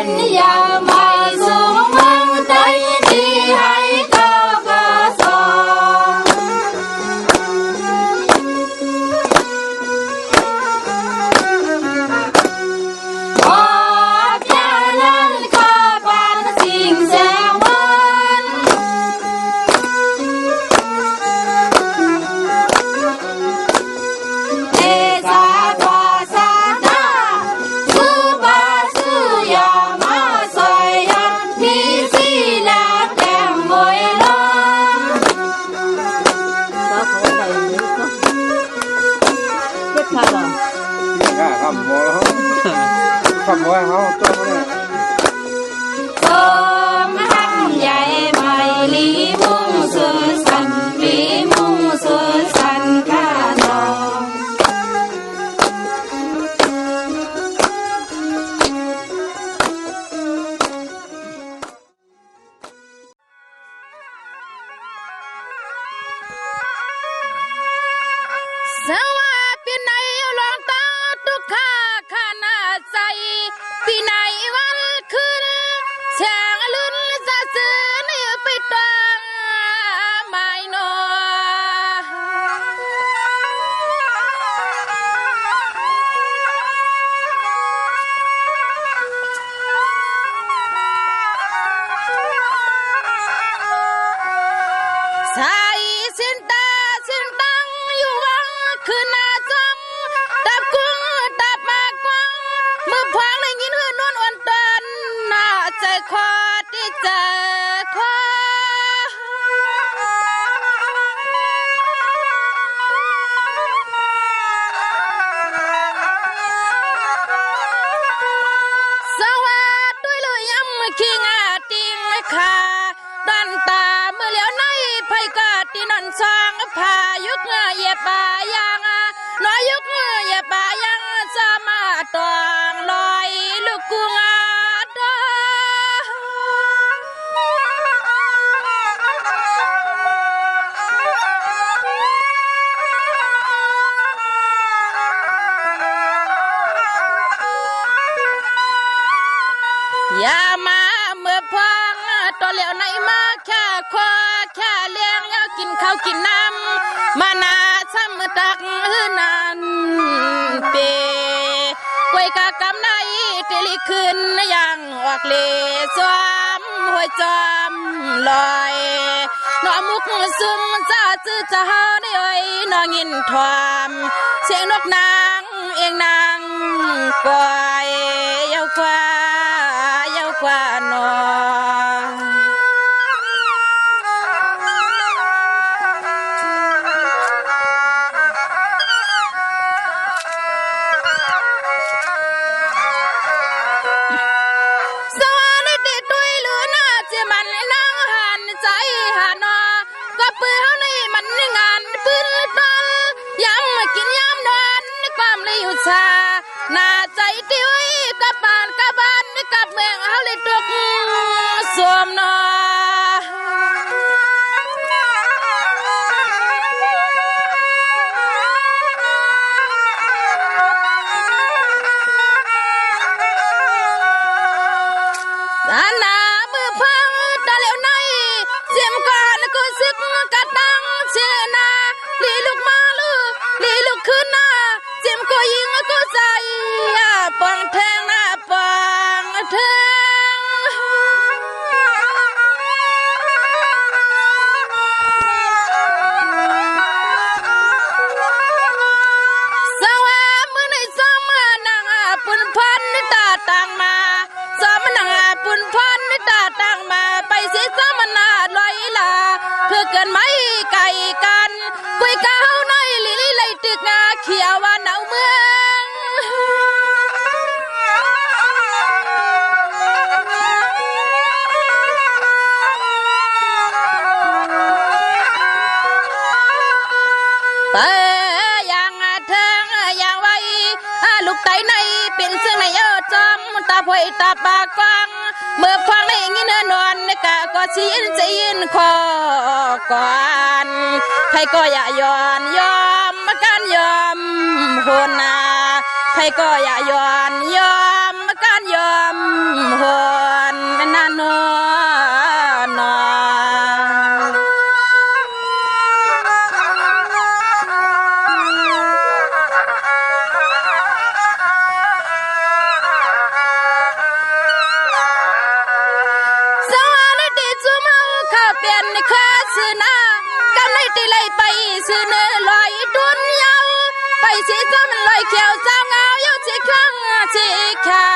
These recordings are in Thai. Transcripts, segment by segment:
นยาไม่สูงมังใจที่ให้ข้ากระสองขอแค่นั้นข้าเป็นสิ่งแสงวันเอสาทวาสานา คำว่าเขาตัวนี้สมหักใหญ่ใบลีมุงสุสันลีมุงสุสันข้าน้องสวัสดีในลองตาทุกข้าขนาดใจปีไหนวันคืนแสงลื่นจะซื้อในไปตังไม่นอใส่สินตาสินตังอยู่วังคืนนาจอมตับกุ้งตับมากวังมือพังในยินหืนนวลอ่อนตอนหน้าใจคอที่ใจคอสวัสดีด้วยเลยย้ำขี้งาติงขาดันตาเมื่อเลี้ยวในไผ่กาตีนอนซองพายุกเงยเย็บปายังน้อยยุกเงยเย็บปายังสมาตองลอยลูกกุงอาดอย่ามาเมื่อพังตัวเหลียวในมาแค่คอแค่เลี้ยงแล้วกินข้าวกินน้ำมานาซ้ำตักนันเปกวยกากำในเตลิขึ้นยังออกเลจอมหัวจอมลอยนอมุกซุ่มจ้าจื้อจะเฮาในอ้อยนองินทวมเสียงนกนางเองนางกวายเยาวกว่าเยาวกว่านอมันนั่งหันใจหันอก็เปื้อในมันงานปืนตอนย้ำกินย้ำนอนความเลยอยู่ชาหน้าใจติ้วกับบ้านกับบ้านกับเมืองเขาเลยตกสวมนอปองแทงหน้าปองแทงสวะมือในซ้อมนางปุ่นพันตาต่างมาซ้อมนางปุ่นพันตาต่างมาไปเสียซ้อมนาลอยลาเพื่อเกินไม่ไก่กันกุยก้าวน้อยลิลิไลตึกเขียวว่าหนาวเมืองไปอย่างเทิงอย่างไว้ลูกไตในเป็นเสียงในจอมตาพวยตาปากกว้างเมื่อฟังในยินนอนกะก็ชินใจยินคอก่อนใครก็อย่ายอนยอมกันยอมโหนาใครก็อย่ายอนยอมกันยอมโห ซื้อหน้ากำในตีเลยไปซื้อเนื้อลอยดุนยาวไปสิซ้ำลอยเขียวสาวงาวอยู่ที่ข้างที่ขา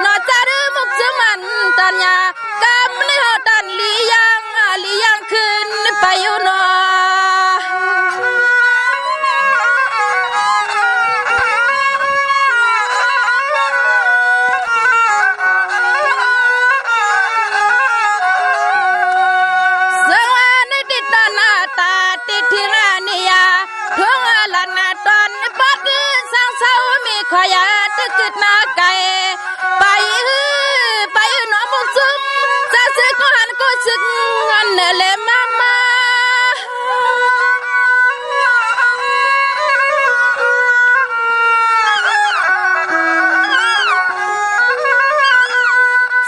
นอจารึมุกสมันตันยากำในหอดันลียังขึ้นไปอยู่นอขอยาตึกดนาไก่ไปหนอมุกซุ่มจะซื้อก็หันก็ซึกอันเลมา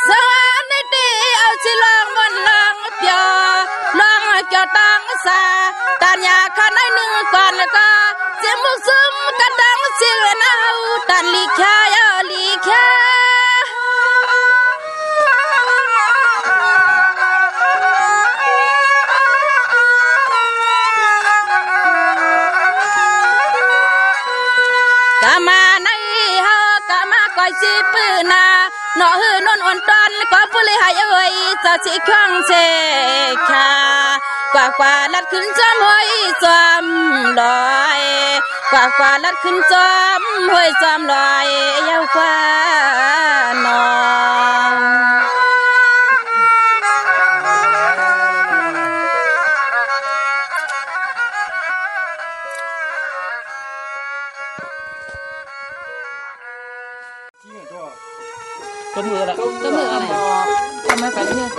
สวัสดีเอาสิลองมันลองเปียลองเกี่ยวตังสาตานยาขันให้หนึ่งก่อนแล้วก็เสียงมุกซุ่มกระดังเสียงนาตันลีแค่ลีแค่กะมาในเฮากะมาก่อยสิปืนาหนอหือนนอ่อนตอนก็ผู้เลยหายเอ้ยจะสิข้างเชค่ะกว่าลัดขึ้นจอมห้อยจอมลอยกว่าลัดขึ้นจอมห้อยจอมลอยยาวกว่านองต้นมือละ ก็มืออะไรทำไมไปเนี่ย